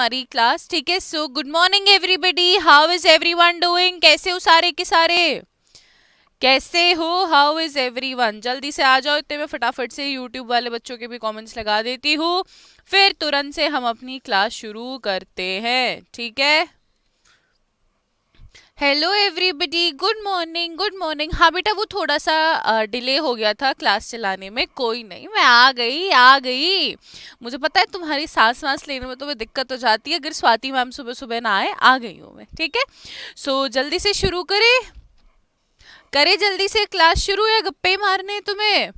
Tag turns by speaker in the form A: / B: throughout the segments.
A: हमारी क्लास, ठीक है। So good morning everybody, how is everyone doing? कैसे हो सारे के सारे? कैसे हो? How is everyone? जल्दी से आ जाओ, इतने में फटाफट से यूट्यूब वाले बच्चों के भी कमेंट्स लगा देती हूँ, फिर तुरंत से हम अपनी क्लास शुरू करते हैं, ठीक है। Hello everybody, good morning good morning. हाँ बेटा, वो थोड़ा सा डिले हो गया था क्लास चलाने में, कोई नहीं, मैं आ गई। मुझे पता है तुम्हारी सांस वांस लेने में तुम्हें दिक्कत हो जाती है, अगर स्वाति मैम सुबह सुबह ना आए, आ गई हूँ मैं, ठीक है। सो जल्दी से शुरू करे जल्दी से क्लास शुरू, या गप्पे मारने हैं तुम्हें?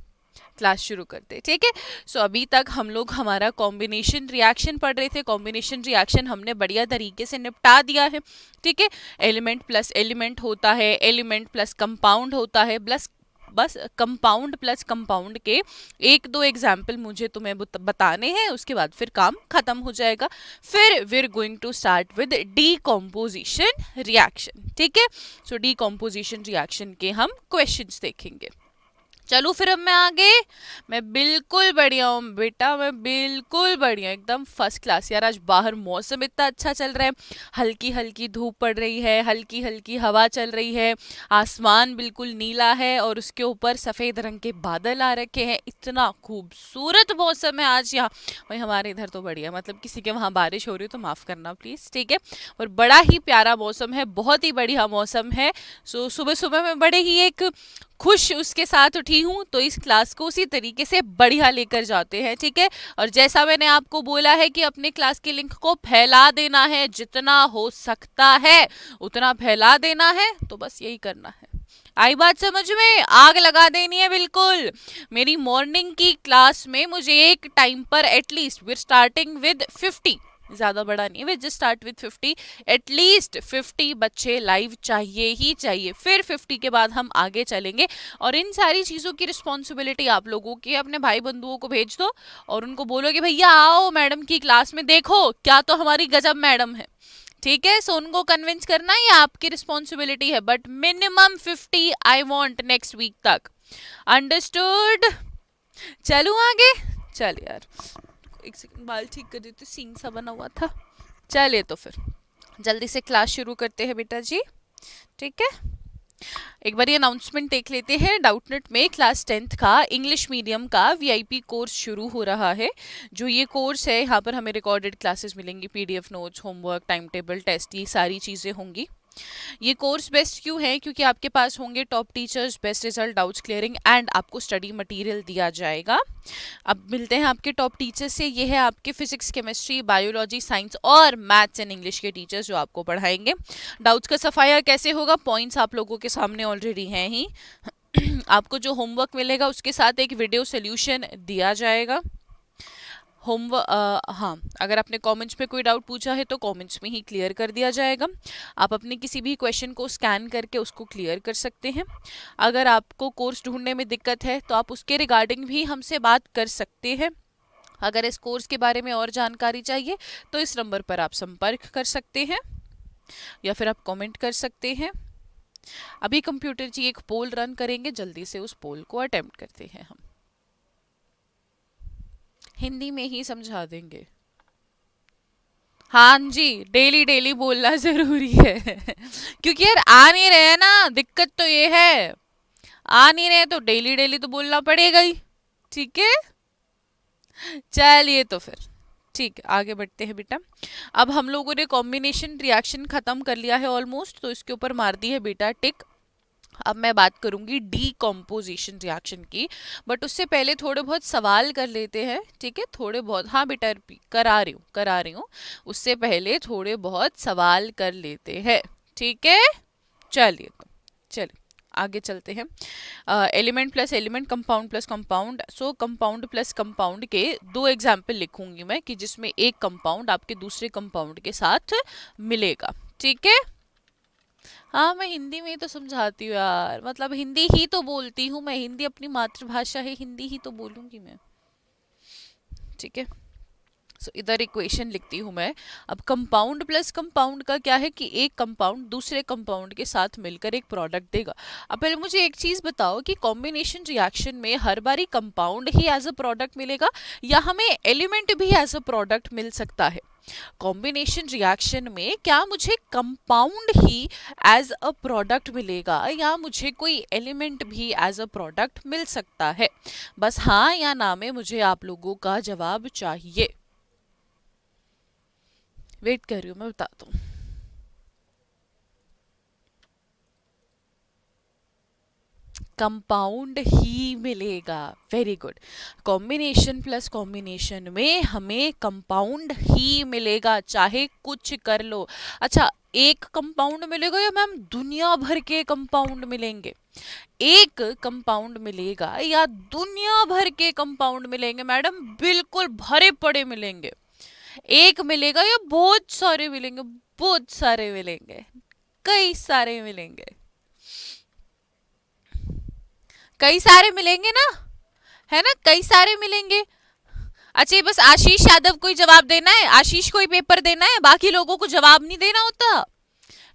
A: क्लास शुरू करते, ठीक है। सो अभी तक हम लोग हमारा कॉम्बिनेशन रिएक्शन पढ़ रहे थे। कॉम्बिनेशन रिएक्शन हमने बढ़िया तरीके से निपटा दिया है, ठीक है। एलिमेंट प्लस एलिमेंट होता है, एलिमेंट प्लस कंपाउंड होता है, बस कंपाउंड प्लस कंपाउंड के एक दो एग्जाम्पल मुझे तुम्हें बताने हैं, उसके बाद फिर काम खत्म हो जाएगा। फिर we are going to start with decomposition reaction, ठीक है। सो डीकॉम्पोजिशन रिएक्शन के हम क्वेश्चंस देखेंगे। चलो फिर अब मैं आगे। मैं बिल्कुल बढ़िया हूँ बेटा, मैं बिल्कुल बढ़िया, एकदम फर्स्ट क्लास। यार आज बाहर मौसम इतना अच्छा चल रहा है, हल्की हल्की धूप पड़ रही है, हल्की हल्की हवा चल रही है, आसमान बिल्कुल नीला है और उसके ऊपर सफ़ेद रंग के बादल आ रखे हैं। इतना खूबसूरत मौसम है आज यहाँ। वही हमारे इधर तो बढ़िया, मतलब किसी के वहाँ बारिश हो रही हो तो माफ़ करना प्लीज़, ठीक है। और बड़ा ही प्यारा मौसम है, बहुत ही बढ़िया मौसम है। सो सुबह सुबह में बड़े ही एक खुश उसके साथ उठी हूँ, तो इस क्लास को उसी तरीके से बढ़िया लेकर जाते हैं, ठीक है। और जैसा मैंने आपको बोला है कि अपने क्लास के लिंक को फैला देना है, जितना हो सकता है उतना फैला देना है, तो बस यही करना है। आई बात समझ में? आग लगा देनी है बिल्कुल। मेरी मॉर्निंग की क्लास में मुझे एक टाइम पर at least we are starting with 50, ज़्यादा बड़ा नहीं, we just start with 50, at least 50 बच्चे लाइव चाहिए ही चाहिए। फिर 50 के बाद हम आगे चलेंगे, और इन सारी चीज़ों की रिस्पॉन्सिबिलिटी आप लोगों की। अपने भाई बंधुओं को भेज दो और उनको बोलो कि भैया आओ मैडम की क्लास में, देखो क्या तो हमारी गजब मैडम है, ठीक है। सो उनको कन्विंस करना ही आपकी रिस्पॉन्सिबिलिटी है, but minimum 50 I want next week तक। अंडरस्टूड? चलूँ आगे? चल यार, एक सेकंड, बाल ठीक कर देते, सींग सा बना हुआ था। चलिए तो फिर जल्दी से क्लास शुरू करते हैं बेटा जी, ठीक है। एक बार ये अनाउंसमेंट देख लेते हैं। डाउटनेट में क्लास 10th का इंग्लिश मीडियम का वीआईपी कोर्स शुरू हो रहा है। जो ये कोर्स है, यहाँ पर हमें रिकॉर्डेड क्लासेस मिलेंगी, PDF notes, homework, time table, test, ये सारी चीज़ें होंगी। ये कोर्स बेस्ट क्यों है? क्योंकि आपके पास होंगे top teachers, best result, doubts clearing, and आपको स्टडी मटेरियल दिया जाएगा। अब मिलते हैं आपके टॉप टीचर से। ये है आपके फिजिक्स, केमिस्ट्री, बायोलॉजी, साइंस और मैथ्स एंड इंग्लिश के टीचर्स जो आपको पढ़ाएंगे। डाउट्स का सफाया कैसे होगा? पॉइंट्स आप लोगों के सामने ऑलरेडी हैं ही। आपको जो होमवर्क मिलेगा उसके साथ एक वीडियो सोल्यूशन दिया जाएगा। होमवर्क, हाँ, अगर आपने कमेंट्स में कोई डाउट पूछा है तो कमेंट्स में ही क्लियर कर दिया जाएगा। आप अपने किसी भी क्वेश्चन को स्कैन करके उसको क्लियर कर सकते हैं। अगर आपको कोर्स ढूंढने में दिक्कत है तो आप उसके रिगार्डिंग भी हमसे बात कर सकते हैं। अगर इस कोर्स के बारे में और जानकारी चाहिए तो इस नंबर पर आप संपर्क कर सकते हैं, या फिर आप कमेंट कर सकते हैं। अभी कंप्यूटर जी एक पोल रन करेंगे, जल्दी से उस पोल को अटेम्प्ट करते हैं। हम हिंदी में ही समझा देंगे। हाँ जी, डेली डेली बोलना जरूरी है। क्योंकि यार आ नहीं रहे हैं ना, दिक्कत तो ये है, आ नहीं रहे तो डेली डेली तो बोलना पड़ेगा ही, ठीक है। चलिए तो फिर ठीक है, आगे बढ़ते हैं बेटा। अब हम लोगों ने कॉम्बिनेशन रिएक्शन खत्म कर लिया है ऑलमोस्ट, तो इसके ऊपर मार दी है बेटा टिक। अब मैं बात करूंगी डीकॉम्पोजिशन रिएक्शन की, बट उससे पहले थोड़े बहुत सवाल कर लेते हैं, ठीक है। थोड़े बहुत, हाँ बेटा करा रही हूँ। उससे पहले थोड़े बहुत सवाल कर लेते हैं, ठीक है। चलिए तो चलिए आगे चलते हैं। Element plus element, compound plus compound. सो कंपाउंड प्लस कंपाउंड के दो एग्जाम्पल लिखूंगी मैं, कि जिसमें एक कंपाउंड आपके दूसरे कंपाउंड के साथ मिलेगा, ठीक है। हाँ, मैं हिंदी में ही तो समझाती हूँ यार, मतलब हिंदी ही तो बोलती हूँ मैं, हिंदी अपनी मातृभाषा है, हिंदी ही तो बोलूंगी मैं, ठीक है। सो इधर इक्वेशन लिखती हूँ मैं। अब कंपाउंड प्लस कंपाउंड का क्या है कि एक कंपाउंड दूसरे कंपाउंड के साथ मिलकर एक प्रोडक्ट देगा। अब पहले मुझे एक चीज बताओ कि कॉम्बिनेशन रिएक्शन में हर बारी कंपाउंड ही एज अ प्रोडक्ट मिलेगा या हमें एलिमेंट भी एज अ प्रोडक्ट मिल सकता है? कॉम्बिनेशन रिएक्शन में क्या मुझे कंपाउंड ही एज अ प्रोडक्ट मिलेगा या मुझे कोई एलिमेंट भी एज अ प्रोडक्ट मिल सकता है? बस हाँ या ना में मुझे आप लोगों का जवाब चाहिए। वेट कर रही हूँ, मैं बताता हूँ। कंपाउंड ही मिलेगा। Very good. Combination plus combination में हमें कंपाउंड ही मिलेगा, चाहे कुछ कर लो। अच्छा, एक कंपाउंड मिलेगा या मैम दुनिया भर के कंपाउंड मिलेंगे? एक कंपाउंड मिलेगा या दुनिया भर के कंपाउंड मिलेंगे? मैडम बिल्कुल भरे पड़े मिलेंगे। एक मिलेगा या बहुत सारे मिलेंगे? बहुत सारे मिलेंगे, कई सारे मिलेंगे। कई सारे मिलेंगे ना, है ना, कई सारे मिलेंगे। अच्छा, ये बस आशीष यादव को ही जवाब देना है, आशीष को ही पेपर देना है, बाकी लोगों को जवाब नहीं देना होता?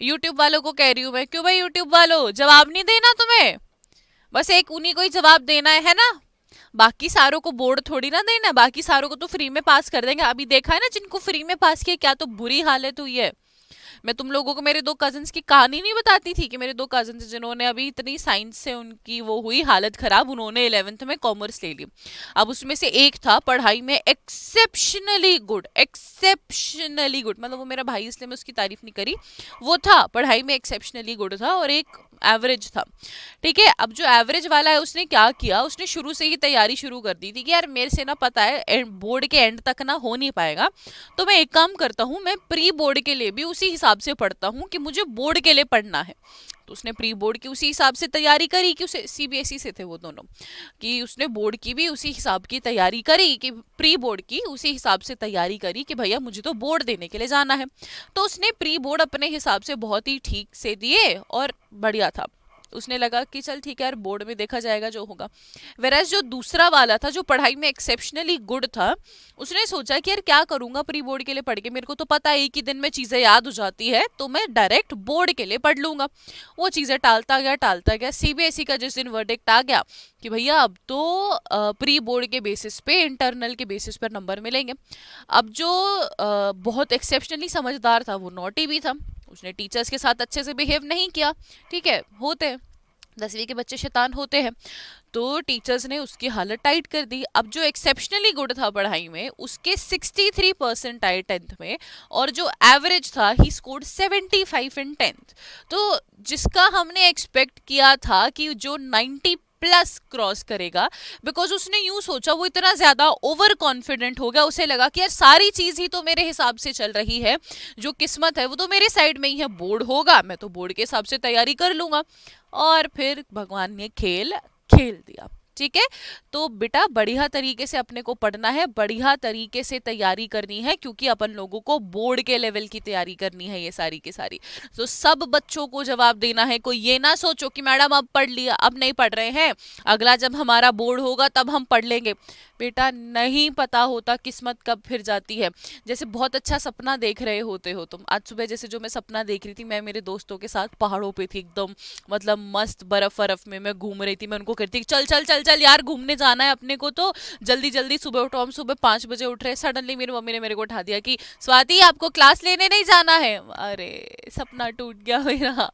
A: यूट्यूब वालों को कह रही हूं मैं। क्यों भाई यूट्यूब वालों, जवाब नहीं देना तुम्हें? बस एक उन्हीं को ही जवाब देना है ना? बाकी सारों को बोर्ड थोड़ी ना देना है, बाकी सारों को तो फ्री में पास कर देंगे। अभी देखा है ना जिनको फ्री में पास किया, क्या तो बुरी हालत हुई है। मैं तुम लोगों को मेरे दो कजन्स की कहानी नहीं बताती थी कि मेरे दो कजन्स जिन्होंने अभी इतनी साइंस से उनकी वो हुई हालत खराब, उन्होंने 11th में कॉमर्स ले ली। अब उसमें से एक था पढ़ाई में एक्सेप्शनली गुड, एक्सेप्शनली गुड, मतलब वो मेरा भाई इसलिए मैं उसकी तारीफ नहीं करी, वो था पढ़ाई में एक्सेप्शनली गुड था, और एक एवरेज था। ठीक है, अब जो एवरेज वाला है उसने क्या किया, उसने शुरू से ही तैयारी शुरू कर दी थी कि यार मेरे से ना पता है बोर्ड के एंड तक ना हो नहीं पाएगा, तो मैं एक काम करता हूँ, मैं प्री बोर्ड के लिए भी उसी हिसाब से पढ़ता हूँ कि मुझे बोर्ड के लिए पढ़ना है। तो उसने प्री बोर्ड की उसी हिसाब से तैयारी करी कि उसे सीबीएसई से थे वो दोनों, कि उसने बोर्ड की भी उसी हिसाब की तैयारी करी, कि प्री बोर्ड की उसी हिसाब से तैयारी करी कि भैया मुझे तो बोर्ड देने के लिए जाना है। तो उसने प्री बोर्ड अपने हिसाब से बहुत ही ठीक से दिए और बढ़िया था। उसने लगा कि चल ठीक है यार, बोर्ड में देखा जाएगा जो होगा। वेराज जो दूसरा वाला था जो पढ़ाई में एक्सेप्शनली गुड था, उसने सोचा कि यार क्या करूंगा प्री बोर्ड के लिए पढ़ के, मेरे को तो पता है एक ही दिन में चीजें याद हो जाती है, तो मैं डायरेक्ट बोर्ड के लिए पढ़ लूंगा। वो चीजें टालता गया। सीबीएसई का जिस दिन वर्डिक्ट आ गया कि भैया अब तो प्री बोर्ड के बेसिस पे, इंटरनल के बेसिस पर नंबर मिलेंगे। अब जो बहुत एक्सेप्शनली समझदार था वो नॉटी भी था, उसने टीचर्स के साथ अच्छे से बिहेव नहीं किया। ठीक है, होते हैं 10वीं के बच्चे शैतान होते हैं, तो टीचर्स ने उसकी हालत टाइट कर दी। अब जो एक्सेप्शनली गुड था पढ़ाई में उसके 63% आए 10th में, और जो एवरेज था ही स्कोर्ड 75 इन 10th। तो जिसका हमने एक्सपेक्ट किया था कि जो 90 प्लस क्रॉस करेगा, बिकॉज उसने यूं सोचा, वो इतना ज्यादा ओवर कॉन्फिडेंट हो गया, उसे लगा कि यार सारी चीज ही तो मेरे हिसाब से चल रही है, जो किस्मत है वो तो मेरे साइड में ही है, बोर्ड होगा मैं तो बोर्ड के हिसाब से तैयारी कर लूंगा। और फिर भगवान ने खेल खेल दिया। ठीक है, तो बेटा बढ़िया तरीके से अपने को पढ़ना है, बढ़िया तरीके से तैयारी करनी है, क्योंकि अपन लोगों को बोर्ड के लेवल की तैयारी करनी है ये सारी की सारी। तो सब बच्चों को जवाब देना है। कोई ये ना सोचो कि मैडम अब पढ़ लिया अब नहीं पढ़ रहे हैं, अगला जब हमारा बोर्ड होगा तब हम पढ़ लेंगे। बेटा नहीं पता होता किस्मत कब फिर जाती है। जैसे बहुत अच्छा सपना देख रहे होते हो तुम, आज सुबह जैसे जो मैं सपना देख रही थी, मैं मेरे दोस्तों के साथ पहाड़ों पे थी एकदम, मतलब मस्त बर्फ बर्फ में मैं घूम रही थी। मैं उनको कहती चल चल चल चल यार घूमने जाना है अपने को, तो जल्दी जल्दी सुबह उठो। हम सुबह 5 बजे उठ रहे, सडनली मेरी मम्मी ने मेरे को उठा दिया कि स्वाति आपको क्लास लेने नहीं जाना है। अरे सपना टूट गया मेरा।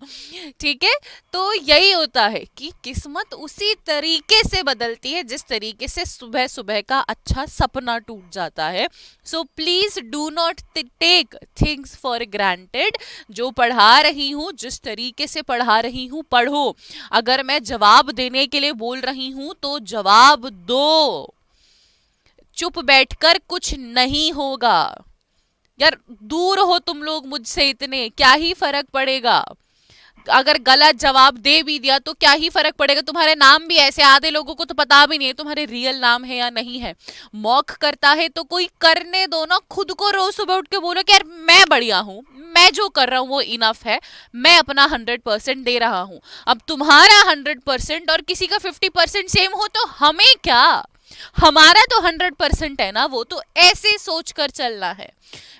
A: ठीक है, तो यही होता है कि किस्मत उसी तरीके से बदलती है जिस तरीके से सुबह सुबह का अच्छा सपना टूट जाता है। So please do not take things for granted. जो पढ़ा रही हूं, जिस तरीके से पढ़ा रही हूं पढ़ो। अगर मैं जवाब देने के लिए बोल रही हूं तो जवाब दो, चुप बैठकर कुछ नहीं होगा। यार दूर हो तुम लोग मुझसे इतने, क्या ही फर्क पड़ेगा? अगर गलत जवाब दे भी दिया तो क्या ही फर्क पड़ेगा? तुम्हारे नाम भी ऐसे, आधे लोगों को तो पता भी नहीं है तुम्हारे रियल नाम है या नहीं है। मॉक करता है तो कोई करने दो ना, खुद को रोज सुबह उठ के बोलो कि यार मैं बढ़िया हूं, मैं जो कर रहा हूं वो इनफ है, मैं अपना 100% दे रहा हूं। अब तुम्हारा 100% और किसी का 50% सेम हो तो हमें क्या, हमारा तो 100% है ना, वो तो ऐसे सोच कर चलना है।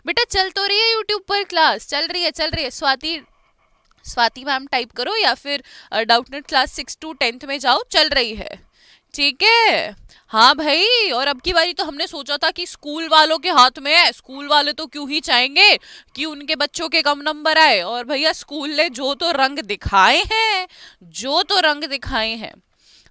A: बेटा चल तो रही है यूट्यूब पर क्लास, चल रही है चल रही है। स्वाति, स्वाति मैम टाइप करो या फिर डाउटनेट क्लास 6 to 10th में जाओ, चल रही है। ठीक है। हाँ भाई, और अब की बारी तो हमने सोचा था कि स्कूल वालों के हाथ में है, स्कूल वाले तो क्यों ही चाहेंगे कि उनके बच्चों के कम नंबर आए, और भैया स्कूल ने जो तो रंग दिखाए हैं, जो तो रंग दिखाए हैं।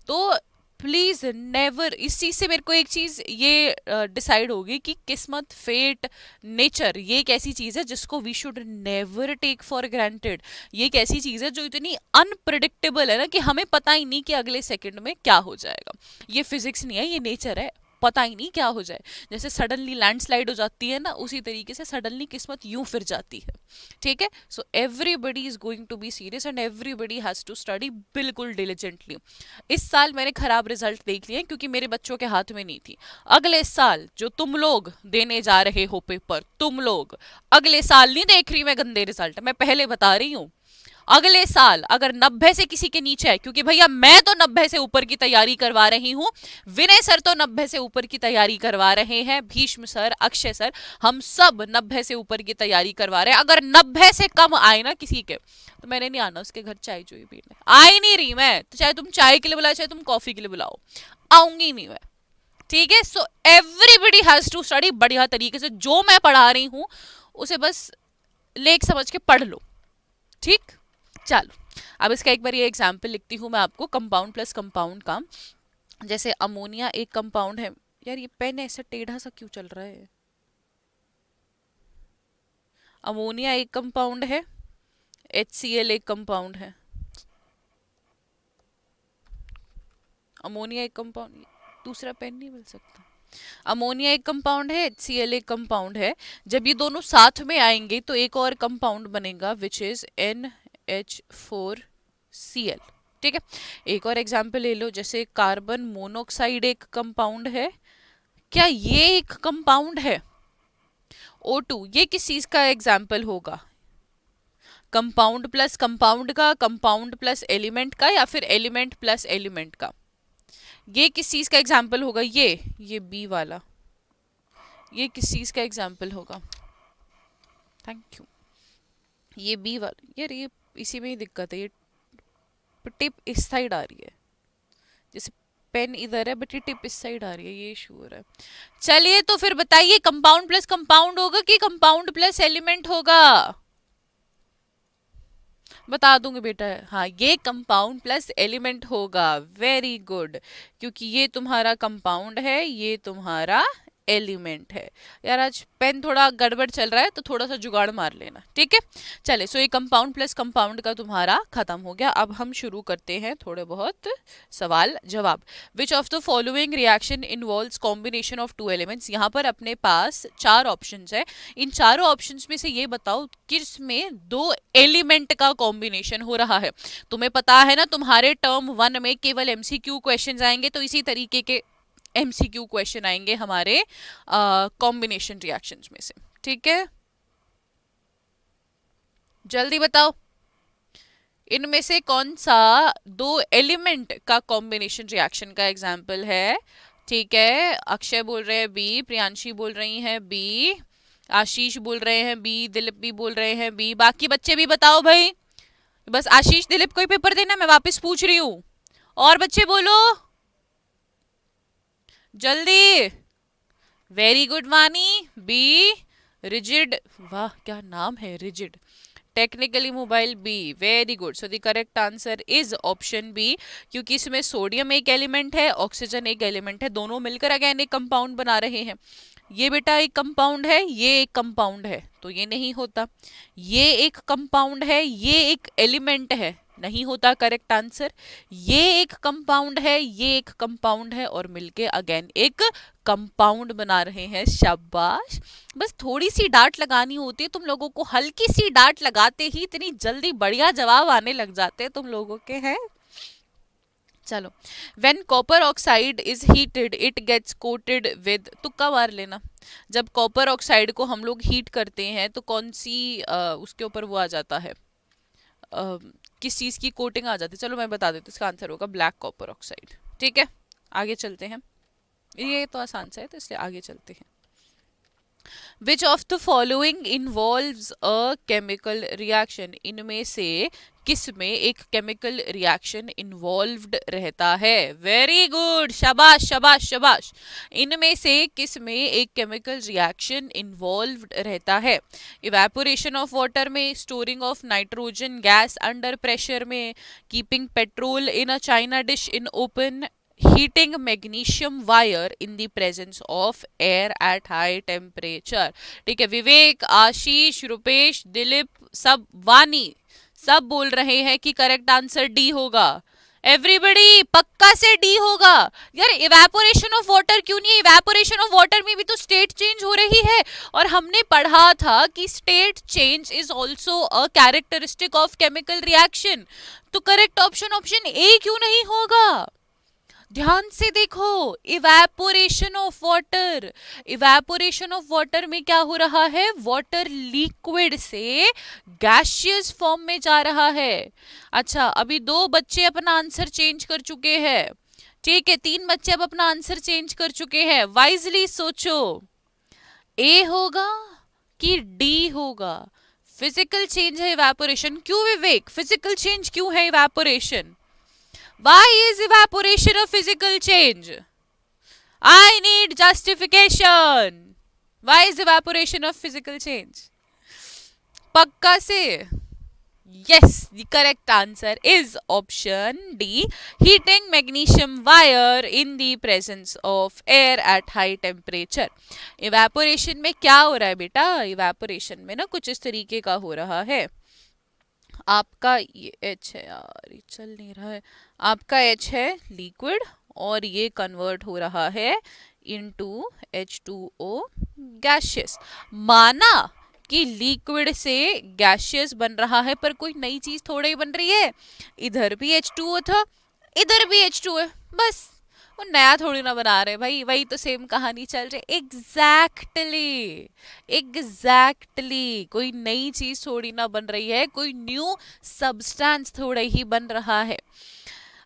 A: तो प्लीज नेवर, इस चीज से मेरे को एक चीज ये डिसाइड होगी कि किस्मत, फेट, नेचर ये एक ऐसी चीज है जिसको we should never take for granted. ये एक ऐसी चीज है जो इतनी अनप्रिडिक्टेबल है ना कि हमें पता ही नहीं कि अगले सेकंड में क्या हो जाएगा। ये फिजिक्स नहीं है, ये नेचर है। पता ही नहीं क्या हो जाए। जैसे सडनली लैंडस्लाइड हो जाती है ना, उसी तरीके से सडनली किस्मत यूं फिर जाती है। ठीक है। So everybody is going to be serious and everybody has to study बिल्कुल डिलीजेंटली। इस साल मैंने खराब रिजल्ट देख लिए क्योंकि मेरे बच्चों के हाथ में नहीं थी। अगले साल जो तुम लोग देने जा रहे हो पेपर, तुम लोग अगले साल नहीं देख रही मैं गंदे रिजल्ट, मैं पहले बता रही हूं। अगले साल अगर 90 से किसी के नीचे है, क्योंकि भैया मैं तो 90 से ऊपर की तैयारी करवा रही हूं, विनय सर तो 90 से ऊपर की तैयारी करवा रहे हैं, भीष्म सर, अक्षय सर, हम सब 90 से ऊपर की तैयारी करवा रहे हैं। अगर 90 से कम आए ना किसी के, तो मैंने नहीं आना उसके घर चाय चुई पीने। आ ही नहीं रही मैं, तो चाहे तुम चाय के लिए बुलाओ चाहे तुम कॉफी के लिए बुलाओ, आऊंगी नहीं मैं। ठीक है। So everybody has to study बढ़िया तरीके से। जो मैं पढ़ा रही हूं उसे बस लेख समझ के पढ़ लो। ठीक। चलो, अब इसका एक बार ये एग्जाम्पल लिखती हूँ मैं आपको, कंपाउंड प्लस कंपाउंड का। जैसे अमोनिया एक कंपाउंड है। यार ये पेन ऐसा टेढ़ा सा क्यों चल रहा है? अमोनिया एक कंपाउंड है, HCl एक कंपाउंड है। अमोनिया एक कंपाउंड, दूसरा पेन नहीं मिल सकता। अमोनिया एक कंपाउंड है, HCl एक कंपाउंड है। जब ये दोनों साथ में आएंगे तो एक और कंपाउंड बनेगा विच इज NH4Cl। ठीक है। एक और एग्जांपल ले लो, जैसे कार्बन मोनोऑक्साइड एक कंपाउंड है। क्या ये एक कंपाउंड है? O2 ये किस चीज का एग्जाम्पल होगा? कंपाउंड प्लस कंपाउंड का, कंपाउंड प्लस एलिमेंट का, या फिर एलिमेंट प्लस एलिमेंट का? ये किस चीज का एग्जाम्पल होगा? ये बी वाला, ये किस चीज का एग्जाम्पल होगा? Thank you. ये बी वाला, यार ये इसी में ही दिक्कत है, ये टिप इस साइड आ रही है, जैसे पेन इधर है बट ये टिप इस साइड आ रही है, ये इशू हो रहा है। चलिए तो फिर बताइए, कंपाउंड प्लस कंपाउंड होगा कि कंपाउंड प्लस एलिमेंट होगा? बता दूंगी बेटा। हाँ, ये कंपाउंड प्लस एलिमेंट होगा। वेरी गुड, क्योंकि ये तुम्हारा कंपाउंड है, ये तुम्हारा एलिमेंट है। यार आज पेन थोड़ा गड़बड़ चल रहा है तो थोड़ा सा जुगाड़ मार लेना। ठीक है। चले, सो ये कंपाउंड प्लस कंपाउंड का तुम्हारा खत्म हो गया। अब हम शुरू करते हैं थोड़े बहुत सवाल जवाब। Which of the following reaction involves combination of two elements. यहाँ पर अपने पास 4 ऑप्शंस है। इन चारों ऑप्शंस में से ये बताओ किस में 2 एलिमेंट का कॉम्बिनेशन हो रहा है। तुम्हें पता है ना, तुम्हारे टर्म 1 में केवल MCQ क्वेश्चन आएंगे, तो इसी तरीके के MCQ क्वेश्चन आएंगे हमारे कॉम्बिनेशन रिएक्शंस में से। ठीक है, जल्दी बताओ इनमें से कौन सा 2 एलिमेंट का कॉम्बिनेशन रिएक्शन का एग्जाम्पल है। ठीक है, अक्षय बोल रहे हैं बी, प्रियांशी बोल रही हैं बी, आशीष बोल रहे हैं बी, दिलीप भी बोल रहे हैं बी। बाकी बच्चे भी बताओ भाई। बस आशीष दिलीप को ही पेपर देना, मैं वापस पूछ रही हूँ। और बच्चे बोलो जल्दी। Very good Vani, B. रिजिड, वाह क्या नाम है, रिजिड। Technically mobile, B. Very good. So the correct answer is option B, क्योंकि इसमें सोडियम एक एलिमेंट है, ऑक्सीजन एक एलिमेंट है, दोनों मिलकर अगेन एक कंपाउंड बना रहे हैं। ये बेटा एक कंपाउंड है, ये एक कंपाउंड है, तो ये नहीं होता। ये एक कंपाउंड है, ये एक एलिमेंट है, नहीं होता करेक्ट आंसर। ये एक कंपाउंड है, ये एक कंपाउंड है, और मिलके अगेन एक कंपाउंड बना रहे हैं। शाबाश। बस थोड़ी सी डांट लगानी होती है तुम लोगों को, हल्की सी डांट लगाते ही इतनी जल्दी बढ़िया जवाब आने लग जाते हैं तुम लोगों के। हैं चलो, when copper oxide is heated it gets coated with, तुक्का मार लेना। जब कॉपर ऑक्साइड को हम लोग हीट करते हैं तो कौन सी उसके ऊपर वो आ जाता है, किस चीज की कोटिंग आ जाती है? चलो मैं बता देती हूँ, इसका आंसर होगा ब्लैक कॉपर ऑक्साइड। ठीक है, आगे चलते हैं। ये तो आसान सा है, तो इसलिए आगे चलते हैं। Which of the following involves a chemical reaction, इनमें से किस में एक केमिकल रिएक्शन इन्वॉल्व्ड रहता है? वेरी गुड, शाबाश शाबाश शाबाश। इनमें से किस में एक केमिकल रिएक्शन इन्वॉल्व्ड रहता है? इवेपोरेशन ऑफ वाटर में, storing of nitrogen gas under pressure में, keeping petrol in a china dish in open, heating magnesium wire in the presence of air at high temperature। ठीक है, विवेक, आशीष, रुपेश, दिलीप, सब, वानी, सब बोल रहे हैं कि करेक्ट आंसर डी होगा। एवरीबडी पक्का से डी होगा। यार इवेपोरेशन ऑफ वाटर क्यों नहीं है? इवेपोरेशन ऑफ वाटर में भी तो स्टेट चेंज हो रही है, और हमने पढ़ा था कि state change is also a characteristic of chemical reaction. तो करेक्ट ऑप्शन ऑप्शन ए क्यों नहीं होगा? ध्यान से देखो, evaporation of water, evaporation of water में क्या हो रहा है? वाटर लिक्विड से गैसियस फॉर्म में जा रहा है। अच्छा, अभी दो बच्चे अपना आंसर चेंज कर चुके हैं। ठीक है, तीन बच्चे अब अपना आंसर चेंज कर चुके हैं। वाइजली सोचो, ए होगा कि डी होगा? फिजिकल चेंज है इवेपोरेशन। क्यों विवेक, फिजिकल चेंज क्यों है evaporation? Why is evaporation a physical change? I need justification. Why is evaporation a physical change? पक्का से? Yes, the correct answer is option D. Heating magnesium wire in the presence of air at high temperature. Evaporation में क्या हो रहा है बेटा? Evaporation में ना कुछ इस तरीके का हो रहा है। आपका ये एच है, यार ये चल नहीं रहा है। आपका एच है लिक्विड, और ये कन्वर्ट हो रहा है इनटू H2O गैशियस। माना कि लिक्विड से गैशियस बन रहा है, पर कोई नई चीज थोड़ा ही बन रही है। इधर भी H2O था, इधर भी H2O है, बस। वो नया थोड़ी ना बना रहे भाई, वही तो सेम कहानी चल रही। एग्जैक्टली एग्जैक्टली, कोई नई चीज थोड़ी ना बन रही है, कोई न्यू सब्सटेंस थोड़ा ही बन रहा है।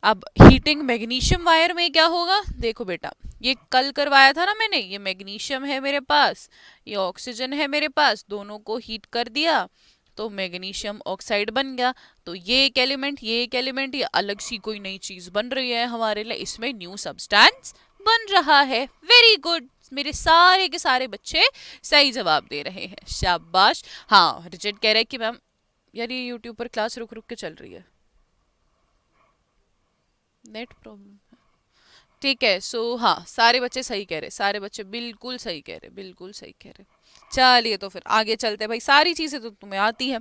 A: अब हीटिंग मैग्नीशियम वायर में क्या होगा? देखो बेटा, ये कल करवाया था ना मैंने, ये मैग्नीशियम है मेरे पास, ये ऑक्सीजन है मेरे पास, दोनों को हीट कर दिया तो मैग्नीशियम ऑक्साइड बन गया। तो ये एक एलिमेंट, ये एक एलिमेंट, ये अलग सी कोई नई चीज बन रही है हमारे लिए, इसमें न्यू सब्सटेंस बन रहा है। वेरी गुड, मेरे सारे के सारे बच्चे सही जवाब दे रहे हैं, शाबाश। हाँ, रिचर्ड कह रहा है कि मैम यार ये यूट्यूब पर क्लास रुक रुक के चल रही है, नेट प्रॉब्लम। ठीक है, सो हाँ, सारे बच्चे सही कह रहे, सारे बच्चे बिल्कुल सही कह रहे, बिल्कुल सही कह रहे। चलिए तो फिर आगे चलते हैं भाई, सारी चीजें तो तुम्हें आती है।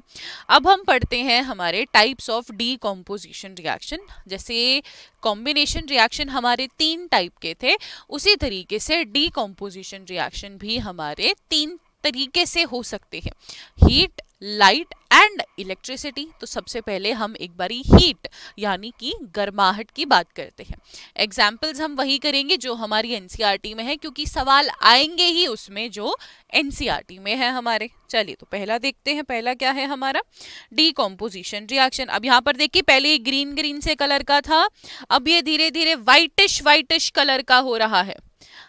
A: अब हम पढ़ते हैं हमारे टाइप्स ऑफ डीकॉम्पोजिशन रिएक्शन। जैसे कॉम्बिनेशन रिएक्शन हमारे तीन टाइप के थे, उसी तरीके से डीकॉम्पोजिशन रिएक्शन भी हमारे तीन तरीके से हो सकते हैं, हीट, लाइट एंड इलेक्ट्रिसिटी। तो सबसे पहले हम एक बारी हीट यानी कि गर्माहट की बात करते हैं। एग्जाम्पल्स हम वही करेंगे जो हमारी एनसीईआरटी में है, क्योंकि सवाल आएंगे ही उसमें जो एनसीईआरटी में है हमारे। चलिए तो पहला देखते हैं, पहला क्या है हमारा? Decomposition reaction. अब यहाँ पर देखिए, पहले ग्रीन ग्रीन से कलर का था, अब ये धीरे धीरे व्हाइटिश व्हाइटिश कलर का हो रहा है।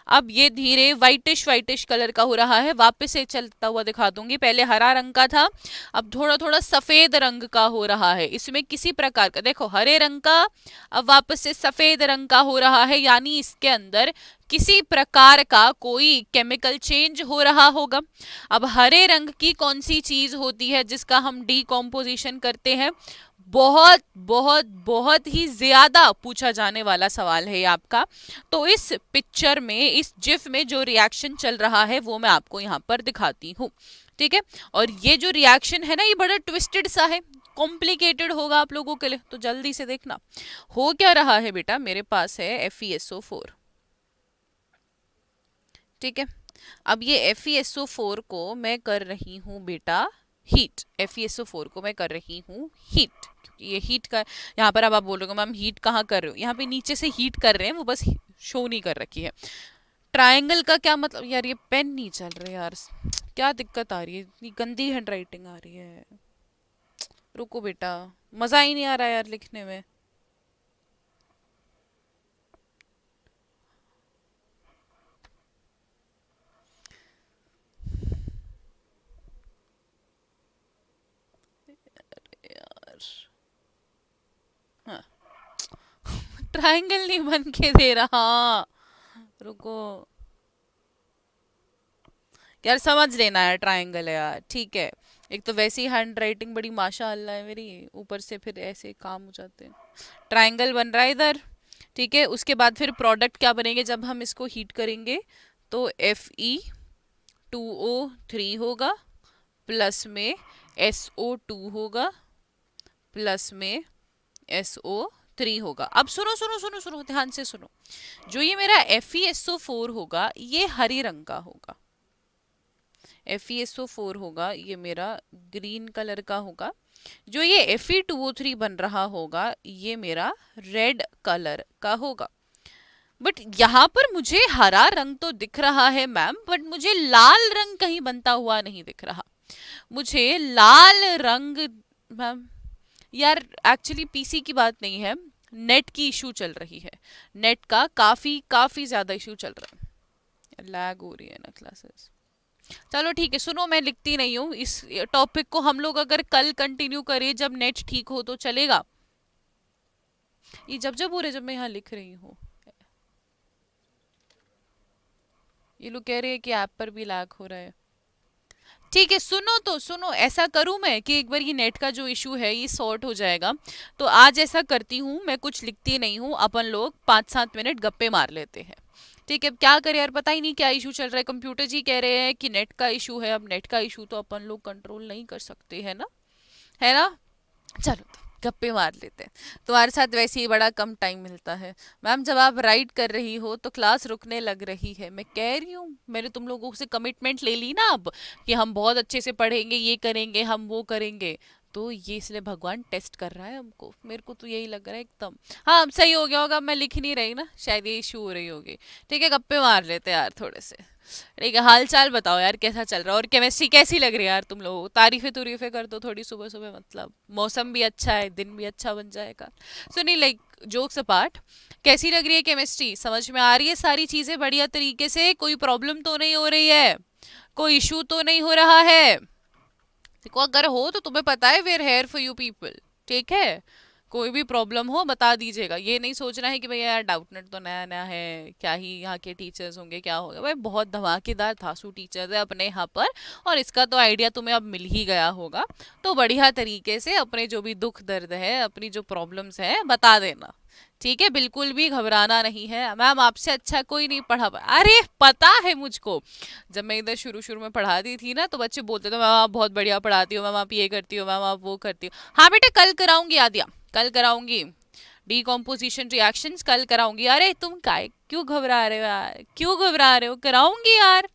A: अब ये धीरे व्हाइटिश व्हाइटिश कलर का हो रहा है। वापस से चलता हुआ दिखा दूंगी, पहले हरा रंग का था, अब थोड़ा थोड़ा सफेद रंग का हो रहा है। इसमें किसी प्रकार का, देखो हरे रंग का, अब वापस से सफेद रंग का हो रहा है, यानी इसके अंदर किसी प्रकार का कोई केमिकल चेंज हो रहा होगा। अब हरे रंग की कौन सी चीज होती है जिसका हम डीकॉम्पोजिशन करते हैं? बहुत बहुत बहुत ही ज्यादा पूछा जाने वाला सवाल है ये आपका। तो इस पिक्चर में, इस जिफ में जो रिएक्शन चल रहा है वो मैं आपको यहाँ पर दिखाती हूँ। ठीक है, और ये जो रिएक्शन है ना, ये बड़ा ट्विस्टेड सा है, कॉम्प्लिकेटेड होगा आप लोगों के लिए, तो जल्दी से देखना। हो क्या रहा है बेटा, मेरे पास है FeSO4। ठीक है, अब ये FeSO4 को मैं कर रही हूँ बेटा हीट, FeSO4 को मैं कर रही हूँ हीट, क्योंकि ये हीट का, यहाँ पर अब आप बोल रहे हो मैम हीट कहाँ कर रहे हो? यहाँ पे नीचे से हीट कर रहे हैं, वो बस शो नहीं कर रखी है। ट्रायंगल का क्या मतलब? यार ये पेन नहीं चल रहे यार, क्या दिक्कत आ रही है, इतनी गंदी हैंडराइटिंग आ रही है। रुको बेटा, मजा ही नहीं आ रहा यार लिखने में। ट्रायंगल नहीं बन के दे रहा। रुको यार, समझ लेना है, ट्रायंगल है यार, ठीक है। एक तो वैसी हैंड राइटिंग बड़ी माशाअल्लाह है मेरी, ऊपर से फिर ऐसे काम हो जाते हैं। ट्रायंगल बन रहा है इधर, ठीक है। उसके बाद फिर प्रोडक्ट क्या बनेंगे जब हम इसको हीट करेंगे, तो Fe2O3 होगा, प्लस में SO2 होगा, प्लस में SO3 होगा। अब सुनो सुनो सुनो सुनो, ध्यान से सुनो। जो ये मेरा FeSO4 होगा ये हरे रंग का होगा, FeSO4 होगा ये मेरा ग्रीन कलर का होगा। जो ये Fe2O3 बन रहा होगा ये मेरा रेड कलर का होगा। बट यहाँ पर मुझे हरा रंग तो दिख रहा है मैम, बट मुझे लाल रंग कहीं बनता हुआ नहीं दिख रहा। मुझे लाल रंग, मैम यार एक्चुअली पीसी की बात नहीं है, नेट की इशू चल रही है। नेट का काफी काफी ज्यादा इशू चल रहा है, लैग हो रही है ना क्लासेस। चलो ठीक है, सुनो मैं लिखती नहीं हूँ इस टॉपिक को, हम लोग अगर कल कंटिन्यू करें जब नेट ठीक हो तो चलेगा। ये जब जब हो रहे जब मैं यहाँ लिख रही हूँ, ये लोग कह रहे हैं कि ऐप पर भी लैग हो रहा है। ठीक है सुनो, तो सुनो ऐसा करूं मैं कि एक बार ये नेट का जो इशू है ये सॉर्ट हो जाएगा, तो आज ऐसा करती हूँ मैं कुछ लिखती नहीं हूँ, अपन लोग 5-7 मिनट गप्पे मार लेते हैं। ठीक है, अब क्या करें यार, पता ही नहीं क्या इशू चल रहा है। कंप्यूटर जी कह रहे हैं कि नेट का इशू है, अब नेट का इशू तो अपन लोग कंट्रोल नहीं कर सकते, है ना, है ना। चलो तो गप्पे मार लेते हैं, तुम्हारे साथ वैसे ही बड़ा कम टाइम मिलता है। मैम जब आप राइट कर रही हो तो क्लास रुकने लग रही है, मैं कह रही हूँ मैंने तुम लोगों से कमिटमेंट ले ली ना अब, कि हम बहुत अच्छे से पढ़ेंगे, ये करेंगे, हम वो करेंगे। तो ये इसलिए भगवान टेस्ट कर रहा है हमको, मेरे को तो यही लग रहा है एकदम। हाँ अब सही हो गया होगा, मैं लिख नहीं रही ना, शायद ये इशू हो रही होगी। ठीक है गप्पे मार लेते हैं यार थोड़े से। ठीक है, हाल चाल बताओ यार कैसा चल रहा है, और केमिस्ट्री कैसी लग रही है यार तुम लोगों को? तारीफे तुरीफे कर दो थोड़ी सुबह सुबह, मतलब मौसम भी अच्छा है, दिन भी अच्छा बन जाएगा। सो नहीं, लाइक जोक्स अपार्ट, कैसी लग रही है केमिस्ट्री? समझ में आ रही है सारी चीजें बढ़िया तरीके से? कोई प्रॉब्लम तो नहीं हो रही है? कोई इशू तो नहीं हो रहा है? देखो अगर हो तो तुम्हें पता है we're here for you people, ठीक है। कोई भी प्रॉब्लम हो बता दीजिएगा, ये नहीं सोचना है कि भैया यार डाउटनेट तो नया नया है, क्या ही यहाँ के टीचर्स होंगे, क्या होगा। भाई बहुत धमाकेदार थासू टीचर्स है अपने यहाँ पर, और इसका तो आइडिया तुम्हें अब मिल ही गया होगा। तो बढ़िया तरीके से अपने जो भी दुख दर्द है, अपनी जो प्रॉब्लम्स है बता देना, ठीक है। बिल्कुल भी घबराना नहीं है, मैम आपसे अच्छा कोई नहीं अरे पता है मुझको, जब मैं इधर शुरू शुरू में पढ़ाती थी ना तो बच्चे बोलते थे मैम आप बहुत बढ़िया पढ़ाती हो, मैम आप ये करती हो, मैम आप वो करती हो। हाँ बेटा कल कराऊंगी, आदिया कल कराऊंगी, डीकॉम्पोजिशन रिएक्शंस कल कराऊंगी। अरे तुम काय क्यों घबरा रहे हो यार, क्यों घबरा रहे हो, कराऊंगी यार,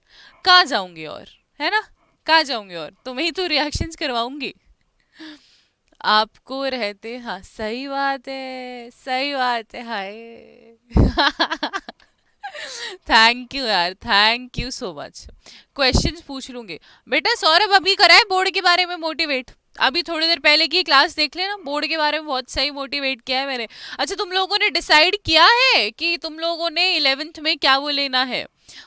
A: कहाँ जाऊंगी और, है ना, कहाँ जाऊंगी और, तुम्हें ही तो रिएक्शंस करवाऊंगी। आपको रहते, हाँ सही बात है, सही बात है, हाय थैंक यू यार, thank you so much. Questions पूछ लूंगी बेटा। सौरभ अभी कराए बोर्ड के बारे में मोटिवेट, अभी थोड़ी देर पहले की क्लास देख लेना, बोर्ड के बारे में बहुत सही मोटिवेट किया है मैंने। अच्छा तुम लोगों ने डिसाइड किया है कि तुम लोगों ने 11th में क्या वो लेना है?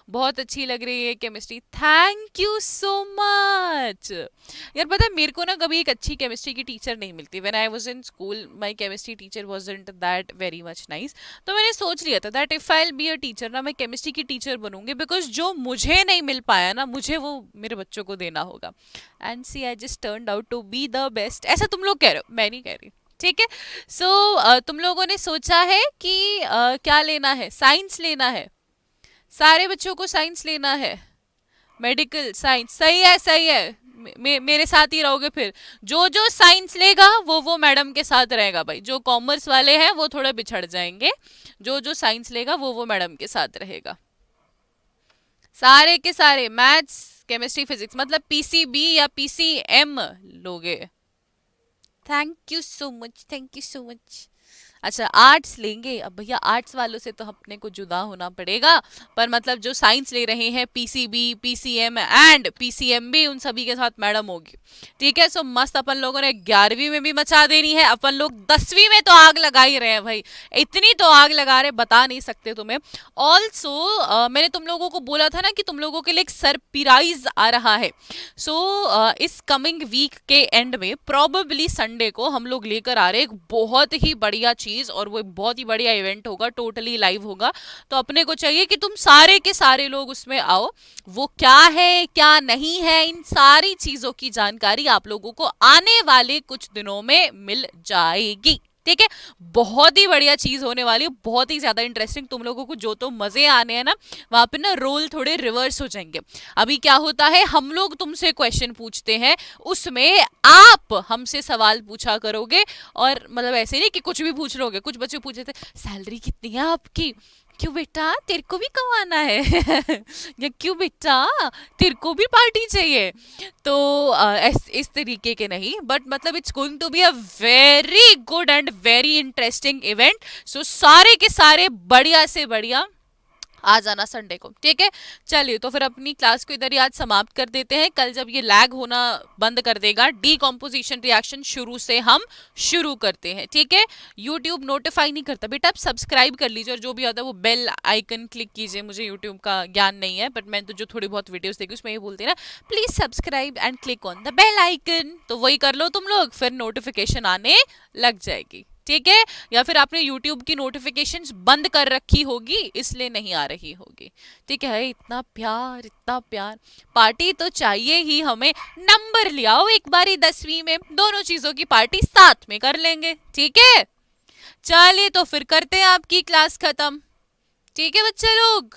A: बहुत अच्छी लग रही है chemistry, thank you so much. यार पता है मेरे को ना कभी एक अच्छी केमिस्ट्री की टीचर नहीं मिलती। When I was in school my chemistry teacher wasn't that very much nice. तो मैंने सोच लिया था that if I will be a teacher ना, मैं केमिस्ट्री की टीचर बनूंगी, बिकॉज जो मुझे नहीं मिल पाया ना मुझे वो मेरे बच्चों को देना होगा। And see I just turned out to be the best. ऐसा तुम लोग कह रहे हो, मैं नहीं कह रही, ठीक है। सो तुम लोगों ने सोचा है कि क्या लेना है? साइंस लेना है, सारे बच्चों को साइंस लेना है, मेडिकल साइंस, सही है सही है। मेरे साथ ही रहोगे फिर। जो जो साइंस लेगा वो मैडम के साथ रहेगा भाई, जो कॉमर्स वाले हैं वो थोड़े बिछड़ जाएंगे, जो जो साइंस लेगा वो मैडम के साथ रहेगा। सारे के सारे मैथ्स केमिस्ट्री फिजिक्स, मतलब पीसीबी या पीसीएम लोगे। Thank you so much, thank you so much. अच्छा आर्ट्स लेंगे, अब भैया आर्ट्स वालों से तो अपने को जुदा होना पड़ेगा, पर मतलब जो साइंस ले रहे हैं पीसीबी पीसीएम एंड पीसीएमबी उन सभी के साथ मैडम होगी, ठीक है। सो मस्त अपन लोगों ने 11वीं में भी मचा देनी है, अपन लोग 10वीं में तो आग लगा ही रहे हैं भाई, इतनी तो आग लगा रहे बता नहीं सकते तुम्हें। ऑल्सो मैंने तुम लोगों को बोला था ना कि तुम लोगों के लिए एक सरप्राइज आ रहा है। सो इस कमिंग वीक के एंड में प्रोबेबली संडे को हम लोग लेकर आ रहे हैं एक बहुत ही बढ़िया चीज, चीज, और वो बहुत ही बढ़िया इवेंट होगा, टोटली लाइव होगा। तो अपने को चाहिए कि तुम सारे के सारे लोग उसमें आओ। वो क्या है क्या नहीं है, इन सारी चीजों की जानकारी आप लोगों को आने वाले कुछ दिनों में मिल जाएगी। ठीक है, बहुत ही बढ़िया चीज होने वाली है, बहुत ही ज्यादा इंटरेस्टिंग। तुम लोगों को जो तो मजे आने हैं ना, वहां पे ना रोल थोड़े रिवर्स हो जाएंगे। अभी क्या होता है, हम लोग तुमसे क्वेश्चन पूछते हैं, उसमें आप हमसे सवाल पूछा करोगे, और मतलब ऐसे नहीं कि कुछ भी पूछ लोगे। कुछ बच्चे पूछे थे सैलरी कितनी है आपकी, क्यों बेटा तेरे को भी कमाना है या क्यों बेटा तेरे को भी पार्टी चाहिए। तो इस तरीके के नहीं, बट मतलब it's going to be a very good and very interesting event. So सारे के सारे बढ़िया से बढ़िया आ जाना संडे को। ठीक है, चलिए तो फिर अपनी क्लास को इधर ही आज समाप्त कर देते हैं। कल जब ये लैग होना बंद कर देगा, डीकॉम्पोजिशन रिएक्शन शुरू से हम शुरू करते हैं। ठीक है, यूट्यूब नोटिफाई नहीं करता बेटा, आप सब्सक्राइब कर लीजिए, और जो भी आता है वो बेल आइकन क्लिक कीजिए। मुझे यूट्यूब का ज्ञान नहीं है, बट मैं तो जो थोड़ी बहुत वीडियोस देखी उसमें ये बोलती है ना, please subscribe and click on the bell icon. तो वही कर लो तुम लोग, फिर नोटिफिकेशन आने लग जाएगी। ठीक है, या फिर आपने YouTube की नोटिफिकेशंस बंद कर रखी होगी इसलिए नहीं आ रही होगी। ठीक है, इतना प्यार इतना प्यार, पार्टी तो चाहिए ही हमें। नंबर ले आओ एक बारी 10वीं में, दोनों चीजों की पार्टी साथ में कर लेंगे। ठीक है, चलिए तो फिर करते हैं आपकी क्लास खत्म। ठीक है बच्चे लोग,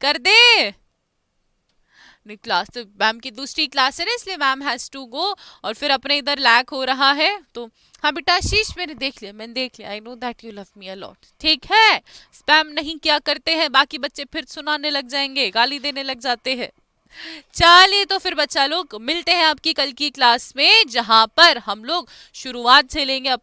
A: कर दे। नहीं, क्लास तो मैम की दूसरी क्लास है ना, इसलिए मैम हैज टू गो, और फिर अपने इधर लैग हो रहा है। तो हाँ बेटा आशीष, मैंने देख लिया, I know that you love me a lot. ठीक है, स्पैम नहीं किया करते हैं, बाकी बच्चे फिर सुनाने लग जाएंगे, गाली देने लग जाते हैं। चलिए तो फिर बच्चा लोग मिलते हैं आपकी कल की क्लास में, जहां पर हम लोग शुरुआत से लेंगे अपने